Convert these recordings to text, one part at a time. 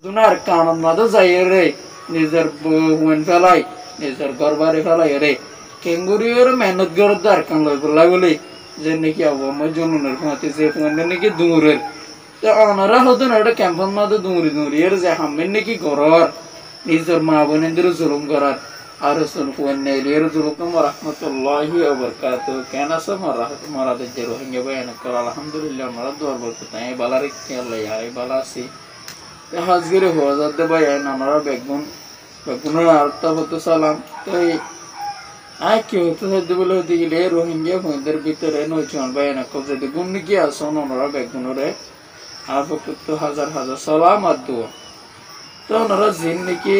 দুনার কানন মাদো যাই রে নিজের হুয়েন ফেলাই নিজের ঘর বাড়ি ফেলাই রে কেঙ্গুরিওর মেহনত গরত আর কান লই বলাই বলি যে নাকি আমার জন্মের ফাঁতে যে ফোনটা নাকি দূরের তো অনারা হতো না ওটা ক্যাম্পন মাদো দূরি দূরি এর যে হামের নাকি ঘর নিজের মা বোনেদের জুলুম করার আর সুন ফুয়েন নেলির জুলুম রহমতুল্লাহি ওয়া বারাকাতুহু কেন আছে মারাদের যে রোহিঙ্গা বয়ান কর আলহামদুলিল্লাহ মারা দোয়ার বলতে তাই বালার কি আল্লাহ আই বালা আছি হাজগিরে হওয়া যাতে বয়ান আমরা বেগুনের আরতা হতো সালাম তো আয় কি হতো সাথে বলে হতে গেলে রোহিঙ্গা ভূমিদের ভিতরে নয়জন বয়ান কর যদি গুণ কি আসন ওনারা বেগুনরে আর তো হাজার হাজার সালাম আর দোয়া তো ওনারা জিন নাকি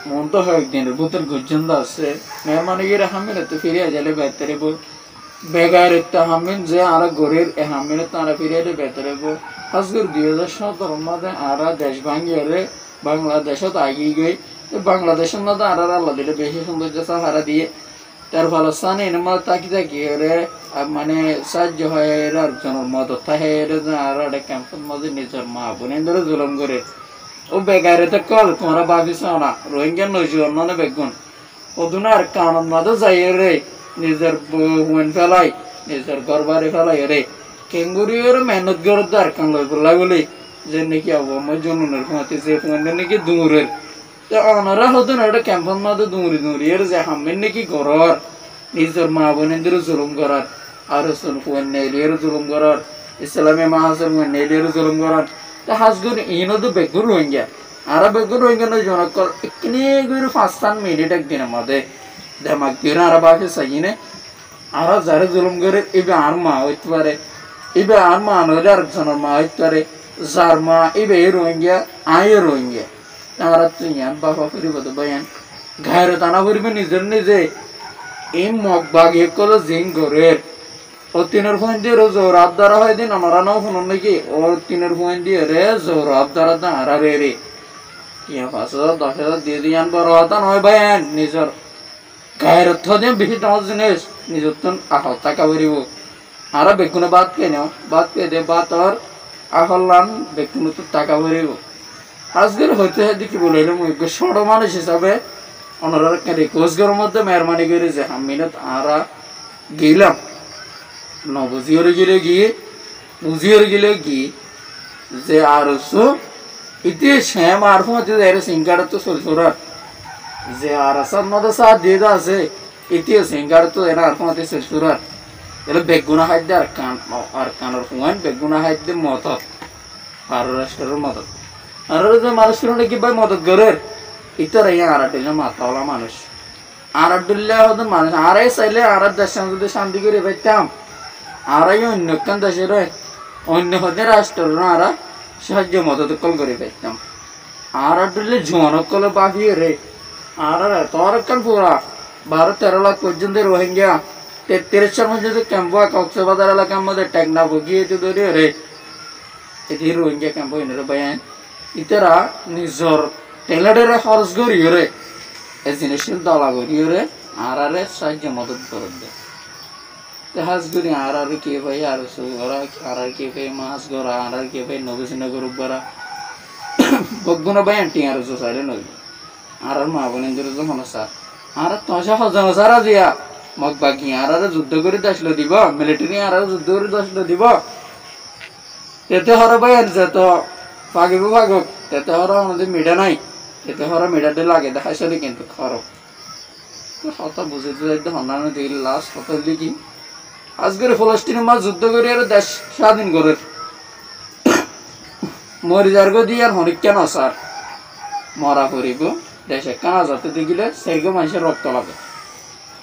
মন তো হয় একদিনের ভূতের গুজন্দ আছে মেহমানি গিয়ে হামিলে তো ফিরে যালে বেহতরে বো বেগার একটা হামিন যে আর গরির এ হামিলে তারা ফিরে এলে বেহতরে বো হাজগুর 2017 মধ্যে আরা দেশ ভাঙ্গিয়ে বাংলাদেশত আগিয়ে গই বাংলাদেশের মধ্যে আর আল্লাহ দিলে বেশি সৌন্দর্য সাহারা দিয়ে তার ফলে সানি এর তাকি তাকি এরে মানে সাহায্য হয় এর আর জনের মদত থাকে এর আর একটা ক্যাম্পের মধ্যে নিজের মা বোনের ধরে জুলুম করে ও বেগারে তো কল তোমরা ভাবিস না রোহিঙ্গা নজর মানে বেগুন ও দুনার কানন মাদো যাই রে নিজের হুয়েন ফেলাই নিজের ঘর বাড়ি ফেলাই রে কেঙ্গুরিওর মেহনত গরত আর কান লই বলাই বলি যে নাকি আমার জন্মের ফাঁতে যে ফোনটা নাকি দূরের তো অনারা হতো না ওটা ক্যাম্পন মাদো দূরি দূরি এর যে হামের নাকি ঘর নিজের মা বোনেদের জুলুম করার আর সুন ফুয়েন নেলির জুলুম করার ইসলামী মাহাসের ফুয়েন নেলির জুলুম করার হাজগুর ইনতো বেগুর রোহিঙ্গা আর বেগুর রোহিঙ্গা নয় জনকল এখানে গুরু 5 মিনিট একদিনের মধ্যে দেমাক দিয়ে আর বাকি সাইনে আর যারা জুলুম করে এবে আর মা হইতে পারে এবে আর মা নইলে আর জনের মা হইতে পারে যার মা এবে রোহিঙ্গা আয় রোহিঙ্গা আর তুই বাবা ফিরিব তো বয়ান ঘায়ের টানা ফুরিবে নিজের নিজে এই মগ বাঘে কল জিং করে ও তিনের ফোন দিয়ে জোর আবদারা হয় দিন আমরা নাও শুনুন নাকি ও তিনের ফোন দিয়ে রে জোর আবদারা দাঁড়া রে রে 5,000 10,000 দিয়ে দিয়ে বড় হতা নয় ভাই নিজের গায়ের অর্থ দিয়ে বেশি দাম জিনিস নিজের তো আহ টাকা বেরিব আর বেগুনে বাদ পেয়ে নাও বাদ পেয়ে দে বাদ আর আহলান বেগুনে তো টাকা বেরিব আজকের হইতে হইতে কি বললাম ছোট মানুষ হিসাবে ওনারা রিকোয়েস্টের মধ্যে মেহরবানি করে যে আমিনত আরা গেলাম বুঝিয়ে গেলে গিয়ে যে আর ইতি শ্যাম আর সিঙ্গার তো সরসরার যে আর আসার মধ্যে সাথ দিয়ে আছে ইতি সিঙ্গার তো এরা আর সরসরার এলে বেগুনা খাদ্য আর কানের ফুয়ান বেগুনা খাদ্য মদত আর রাষ্ট্রের মদত আর যে মানুষ কি ভাই মদত করে ইতর আর মাথাওয়ালা মানুষ আর হতো মানুষ আর চাইলে আর দেশের যদি শান্তি করে পাইতাম আর অন্য কান দেশের অন্য হতে রাষ্ট্রের আর সাহায্য মদত কল করে পাইতাম আর জনকল বাঁধিয়ে রে আর তোর কান পুরা 12-13 লাখ পর্যন্ত রোহিঙ্গা 33 মধ্যে ক্যাম্প কক্সবাজার এলাকার মধ্যে টেকনা ভুগিয়ে ধরে রে এটি রোহিঙ্গা ক্যাম্প এনে বয়ান ইতারা নিজর টেলারের খরচ করিয়ে রে এই জিনিসের দলা করিয়ে রে আর সাহায্য মদত করে দেয় হাজগুড়ি আর কে ভাই আর আর কে ভাই মাছ গড়া আর কে ভাই নবীনগর গড়া বগুনা ভাই আন্টি আর সাইডে নই আর মা বোনের যখন স্যার আর তসা হজন স্যার আজিয়া মগ বাকি আর যুদ্ধ করে আসলো দিব মিলিটারি আর যুদ্ধ করে আসলো দিব এতে হর ভাই আর তো পাগিব ভাগক এতে হর আমাদের মিডা নাই এতে হর মিডাতে লাগে দেখাইছিল কিন্তু খরব হতা বুঝিতে যাইতে হন্যান্য দিল লাস্ট হত লিখি আজকের ফলস্তিনের মাঝ যুদ্ধ করে আর দেশ স্বাধীন করে মরিজার গো দিয়ে আর হনিক কেন স্যার মরা করিব দেশে কানা যাতে দিলে সেইগো মানুষের রক্ত লাগে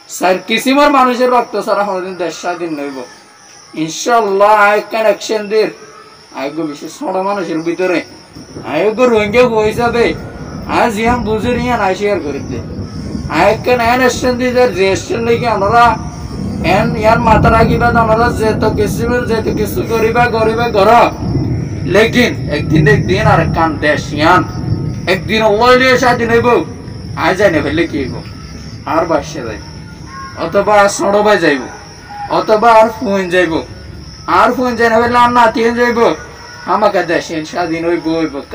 স্যার কিসিমার মানুষের রক্ত ছাড়া হদিন দেশ স্বাধীন নইব ইনশাল্লাহ আয়কান অ্যাকশন দের আয়োগ্য বিশেষ ছোট মানুষের ভিতরে আয়োগ্য রোহিঙ্গা হিসাবে আজ ইয়াম বুঝে নিয়ে না শেয়ার করে দে আয়কান এন অ্যাকশন দিয়ে যে অ্যাকশন লেগে আমরা এন ইয়ার মাথা রাখিবা আমরা যেত কিছু করিবা ঘর লেকিন একদিন আর কান দেশ ইয়ান একদিন ওয়াইলে স্বাধীন হইব আজ জানি ফেললে কি হইব আর বাসে যাইব অথবা আর সড়বাই যাইব অথবা আর ফোন যাইব আর ফোন যাই না ফেললে আর নাতিয়ে যাইব আমাকে দেশেন স্বাধীন হইব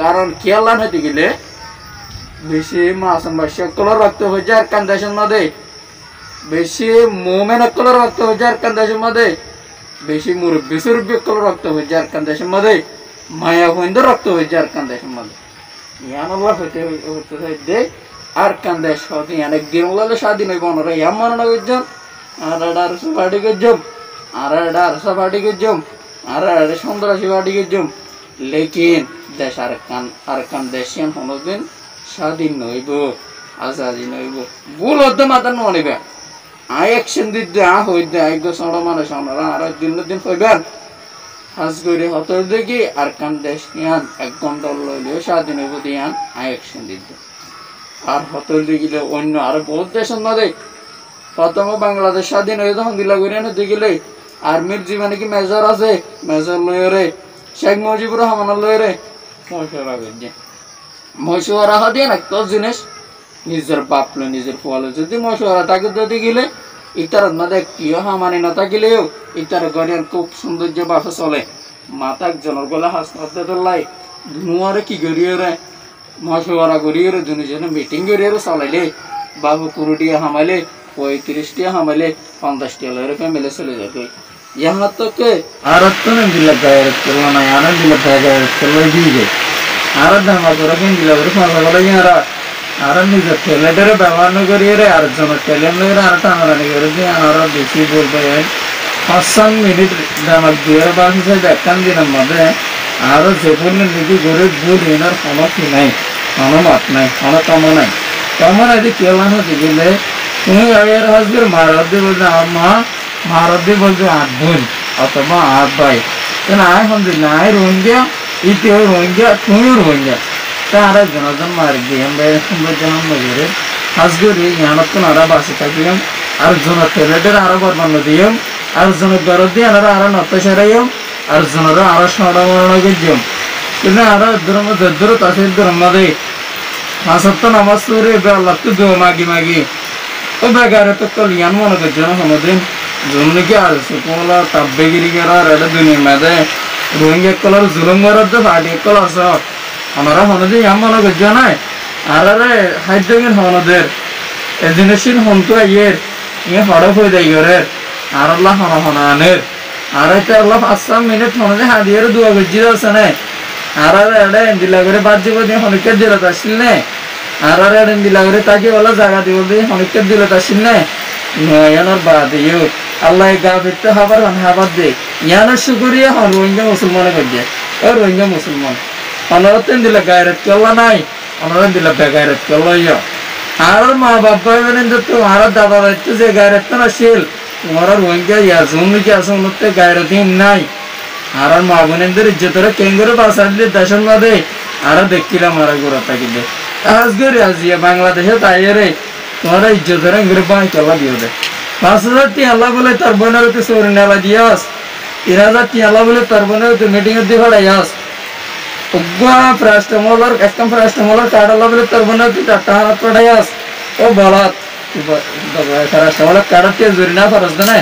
কারণ খেয়াল হতে গেলে বেশি মাসুম বা সকলের রক্ত হয়ে যায় কান দেশের মধ্যে বেশি মোমেন কলর রক্ত হয়ে যায় কান দেশের মধ্যে বেশি মুরব্বী সুরব্বী কলর রক্ত হয়ে যায় কান দেশের মধ্যে মায়া হইন্দ রক্ত হয়ে যায় কান দেশের মধ্যে ইয়ান আল্লাহ হইতে হইতে আর কান দেশ হতে ইয়ান একদিন বলে স্বাধীন হইব ওনারা ইয়াম মানানো গেছম আর আর পার্টি গেছম আর পার্টি গেছম আর সন্ত্রাসী পার্টি গেছম লেকিন দেশ আর কান দেশ ইয়ান কোনোদিন স্বাধীন নইব আজাদি নইব ভুল হতে মাথা ননিবে আই অ্যাকশন দিতে হইতে এক সড় মানুষ আমরা আর দিন হইবেন হাজ করে হত দেখি আর কান দেশ ইয়ান এক ঘন্টা লইলেও স্বাধীন হইব দিয়ান আই অ্যাকশন দিতে আর হত দেখিলে অন্য আরো বহুত দেশ নদে প্রথমে বাংলাদেশ স্বাধীন হয়ে তখন দিলা করিয়া দেখিলে আর্মির জীবনে কি মেজর আছে মেজর লইরে শেখ মুজিবুর রহমান লইরে মশওয়ারা করছে মশওয়ারা দিয়ে না তো জিনিস নিজের বাপলো নিজের ফলে যদি মশওয়ারা তাকে যদি গেলে ইতার মধ্যে কিও হামানি না থাকিলেও ইতার গড়িয়ার খুব সৌন্দর্য বাসা চলে মাতাক জনের গলা হাসতে তোলাই ধুনুয়ারে কি করিয়ে রে মশওয়ারা করিয়ে রে দুজনে মিটিং করিয়ে চালাইলে বাবু 20 টিয়া হামাইলে 35 টিয়া হামাইলে 50 টিয়া লয়ের ফ্যামিলি চলে যাবে यहाँ तक के आरत तो नहीं दिला गायर चलना ना यार दिला गायर चलना ही है आरत धमा तो रखें दिला बरे फाला वाला ये आरत नहीं करते लेटर व्यवहार नहीं करिए रे आरत जमा टेलियम नहीं रे आरत हमारा नहीं करे जी आरत बेची बोल रहे हैं 5 मिनट धमा दिया बात से देखते हैं दिन मध्य आरत जेपुर ने निधि गोरे बोल इनर खाना की नहीं खाना मात नहीं खाना कमा नहीं कमा नहीं क्या लाना दिले तुम्हें अगर हस्बैंड मारा दे बोलते आमा भारत बोलते आठ बोल अथवा आठ भाई तो ना हम ना रोहिंग्या इतने रोहिंग्या तुम्हें रोहिंग्या तारा जनाजन मार दिए हम बेरे हम जनाम मज़े हंसगुरी यहाँ तो नारा बासी ताकि हम अर्जुन तेरे आरा बर्बाद दिए हम अर्जुन गरद दिए नारा आरा नत्तशरायम अर्जुन रा आरा शाड़ा मारना के जम तो आरा दर तासे धर्म दे हासत्ता नमाज सूरे बेअल्लाह तो दो मागी मागी तो बेगारे तो कल्याण माना के जन हम दिन जुम्मन के आलसुकोला तब्बेगिरी के राड दुनिया में दे रोहिंग्या कलर जुलम करा तो फाटी कलर सा हमारा होने दे यहाँ मानो गज्जा ना आरा रे हाइड्रोजन होने दे एजेंसिन होने तो ये हड़प हो जाएगा रे आरा ला होना आने आरा तो अल्लाह 5 मिनट होने दे हाँ दिये रे दुआ गज्जी दो सने आरा रे अड़े इंदिला करे बात जी बोलते हैं होने के दिला ताशिल ने आरा रे अड़े इंदिला करे ताकि वाला जगह दी बोलते हैं होने के दिला ताशिल ने यार बात ये अल्लाह गाफिर तो हबर दे याना शुक्रिया हम रोहिंग्या मुसलमान कर दिया और रोहिंग्या मुसलमान हमारा तो दिला गायरत कल्ला नहीं हमारा दिला बेगायरत कल्ला या हमारा माँ बाप बहन तो हमारा दादा रहते से गायरत तो नशील तुम्हारा रोहिंग्या या ज़ूम क्या सुनते गायरत ही नहीं हमारा माँ बहन इधर इज्जत रहे केंगरे पास आदमी दर्शन में दे हमारा देख किला हमारा गुरता की दे आज गर आज ये बांग्लादेश ताये रे तुम्हारा इज्जत रहे इंग्लिश बांग कल्ला दियो दे 5000 अल्लाह बोले तरबने होते सोरने वाला दियास 3000 अल्लाह बोले तरबने होते मीटिंग होते बड़ा यास उग्गा प्रास्टमोलर एकम प्रास्टमोलर कार्ड अल्लाह बोले तरबने होते टाटा पड़ा यास ओ बालात प्रास्टमोलर कार्ड के जुर्ना फरज दने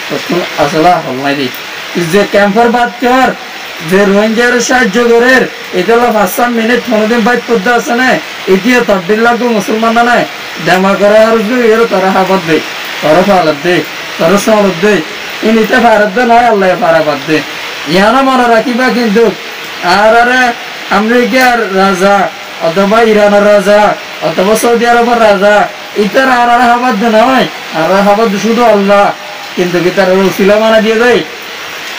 तो तुम असला हल्ला दी इस कैंपर बात कर जे रोहिंग्या शायद जो गरेर इधर 5 मिनट होने दिन बाद पुद्दा सने इतिया तब्दील को मुसलमान ना दमा करा और जो ये तरह हाबत दे तरह फालत दे तरह सालत दे इन इतना फारत दे ना अल्लाह फारत दे यहाँ ना माना राखी बाकी दो आरे अमेरिका राजा अथवा ईरान राजा अथवा सऊदी अरब राजा इतर आरा हाबत दे ना भाई आरा हाबत शुद्ध अल्लाह किंतु कितर उसिला माना दिया दे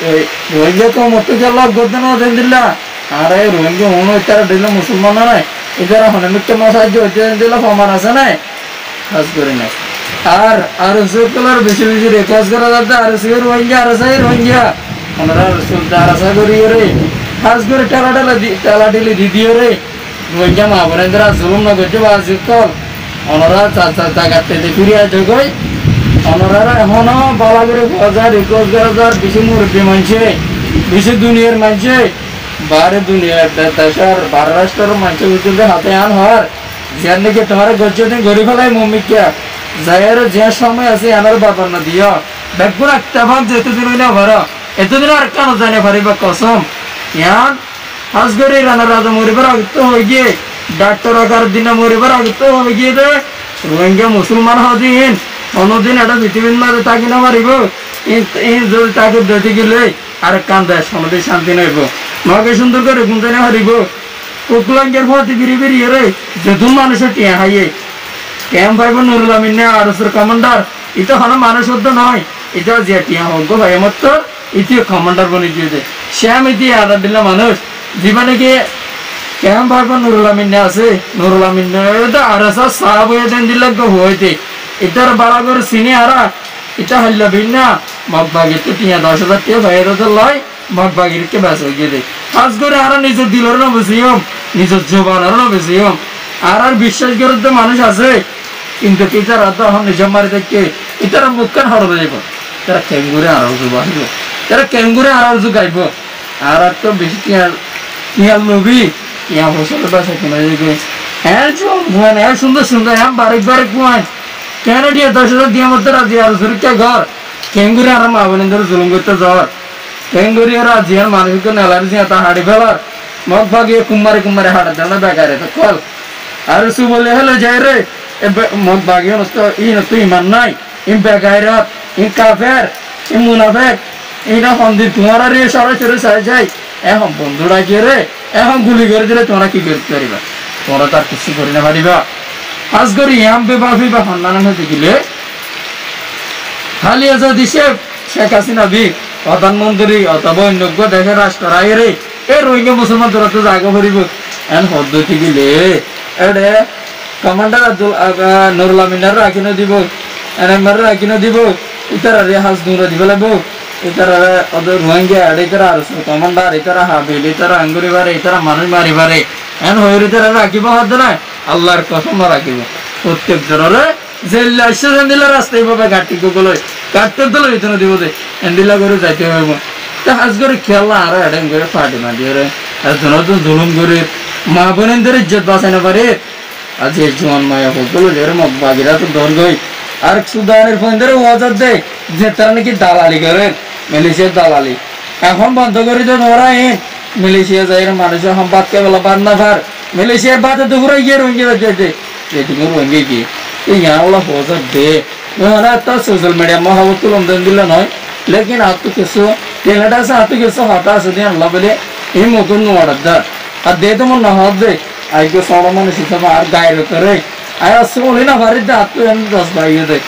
रोहिंग्या को मत चला गोदन दे दिला आरे रोहिंग्या होनो इतर दिला मुसलमान ना इधर होने में क्या मसाज जो दिला फमाना सा ना खास करेंगे আর সুকলার বেশি বেশি রেকর্ড করা যাচ্ছে আর সুর রোহিঙ্গা আমরা রসুল দারাসা করি রে খাস করে টালা ঢিলি দিদিও রে রোহিঙ্গা মা বোনেরা জুলুম না করছে বা সুকল ওনারা জায়গাতে ফিরিয়া জগই ওনারা এখনো বালা করে বাজার রেকর্ড করা যার বেশি মুরব্বী মানছে বেশি দুনিয়ার মানছে বারে দুনিয়ার দেশের 12 রাষ্ট্রের মানছে উচিত হাতে আন হওয়ার যার নাকি তোমার গজ্জ দিন গড়ি ফেলায় মমিকা जायर जे समय আছে আনার বাবার না দিয়া বেগুন একটা ভাব যেতে দিন না ভরা এতদিন আর কেন জানে পারিবা কসম ইয়ান হাজগরি রানা রাজা মরিবার আগত হয়ে গিয়ে ডাক্তার আকার দিনে মরিবার আগত হয়ে গিয়ে দে রোহিঙ্গা মুসলমান হদিন অন্যদিন এটা পৃথিবীর মাঝে তাকি না মারিব যদি তাকে দিতে গেলে আর কান দেয় সনদে শান্তি নেব মাকে সুন্দর করে ঘুমতে না হারিব কুকুলাঙ্গের ফতে ফিরি ফিরিয়ে রে যেতুন মানুষের টিয়া হাইয়ে ক্যাম্প ভাইব নুরুল আমিন আরসের কমান্ডার এটা হলো মানুষ হতো নয় এটা যে টিয়া হোক গো ভাই আমার তো ইতিও কমান্ডার বনে দিয়েছে শ্যাম ইতি আদার দিলে মানুষ জীবনে গিয়ে ক্যাম্প ভাইব নুরুল আমিন আছে নুরুল আমিন আরস সাহাব হয়ে দেন দিলে হইতে এটার বাড়াগর চিনি হারা এটা হাল্লা ভিন্ন মগবাগির তো টিয়া 10,000 টিয়া বাইরে লয় মগবাগির কে ব্যাস হয়ে গিয়ে কাজ করে আর নিজের দিলের না বেশিম নিজের জবানের না বেশিম আর বিশ্বাস করে তো মানুষ আছে কিন্তু এটারা তো এখন নিজের মারি দেখে এটারা মুখখান হরবে যাইব তারা ক্যাঙ্গুরে আর বাহিব তারা ক্যাঙ্গুরে আর গাইব আর তো বেশি টিয়ার নবী টিয়া ফসলের বাসা কিনা যাবে হ্যাঁ চুয়ান হ্যাঁ সুন্দর সুন্দর হ্যাঁ বারেক বারেক কুয়ান কেন দিয়ে 10,000 দিয়ে মধ্যে রাজি আর সুরক্ষা ঘর ক্যাঙ্গুরে আর মা বোনদের জুলুম করতে যাওয়ার ক্যাঙ্গুরি আর রাজি আর মানুষকে নেলার যে তা হাড়ি ফেলার মগ ভাগিয়ে কুমারে কুমারে হাড়া দেন বেকারে তো কল আর সু বলে হলো যাই রে মগ ভাগিয়ে নষ্ট ইমান নাই ইম বেকায়রাত ইম কাফের ইম মুনাফেক এইটা সন্দির তোমার আর সরাসরি চাই যাই এখন বন্ধুরা গিয়ে রে এখন গুলি করে দিলে তোমরা কি করতে পারিবা তোমরা তার কিছু করে না পারিবা আজ করি ইয়াম বেবাফি বা সন্ধান দেখিলে খালি আছে দিছে শেখ হাসিনা বি প্রধানমন্ত্রী অথবা অন্য দেশের রাষ্ট্র রে এই রোহিঙ্গা মুসলমান তোরা তো জায়গা ভরিব এন পদ্ধতি গিলে এডে কমান্ডার নুরুল আমিনার রাখিনো দিব এনএমআর রাখিনো দিব ইতারা রেহাজ নুরা দিব লাগবো ইতারা ওদের রোহিঙ্গা এডে ইতারা আর কমান্ডার ইতারা হাবিল ইতারা আঙ্গুরি বারে ইতারা মানুষ মারি বারে এন হয়ে ইতারা রাখিব হাত না আল্লাহর কসম রাখিব প্রত্যেক জনরে জেল আসছে দিলে রাস্তায় পাবে ঘাটি গুলো কাটতে দিলে ইতনে দিব দে এন্ডিলা করে যাইতে হইব তা আজ করে খেলা আর এডেন করে পার্টি না দিয়ে রে আর জনর তো জুলুম করে মা বোনদের ইজ্জত বাঁচাই না পারে আজ এই জোয়ান মায়া বললো যে মগ বাগিরা তো দর গই আর সুদানের ফোন ধরে ওয়াজার দেয় যে তারা নাকি দালালি করে মালয়েশিয়ার দালালি এখন বন্ধ করে তো ধরা মালয়েশিয়া যাই মানুষের সম্পাদ কে বলা বাদ না ভার মালয়েশিয়ার বাদে তো ঘুরে গিয়ে রোহিঙ্গা যেতে যেটুকু রোহিঙ্গা গিয়ে এই यहाँ होजत दे मेरा तो सोशल मीडिया में हवा तुलम दन दिला नहीं लेकिन आप तो किसो केनेडा से आप तो किसो हाथा से दिया अल्लाह बोले ये मोतुन नवाड़ा दा अब दे तो मन ना हाथ दे आई को सारा मन सीधा बाहर गायर करे आया सोले ना भारी दा आप तो हम 10 भाई दे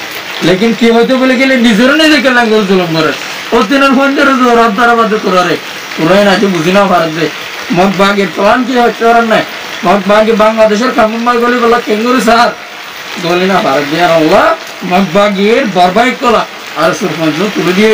लेकिन क्यों होते बोले के लिए निजर नहीं देखे लंगे जुलम करे और तीनों फंदे रो रात तारा बात करो रे पूरा ना जो बुझिना भारत दे मग बागे प्लान की चरण नहीं मग बागे बांग्लादेश और कम्बा गोली वाला केंगुरु सार দলিনা ভারত দিয়ে আল্লাহ মগ বাগির বরবাই কলা আর সুরপঞ্চ তুলে দিয়ে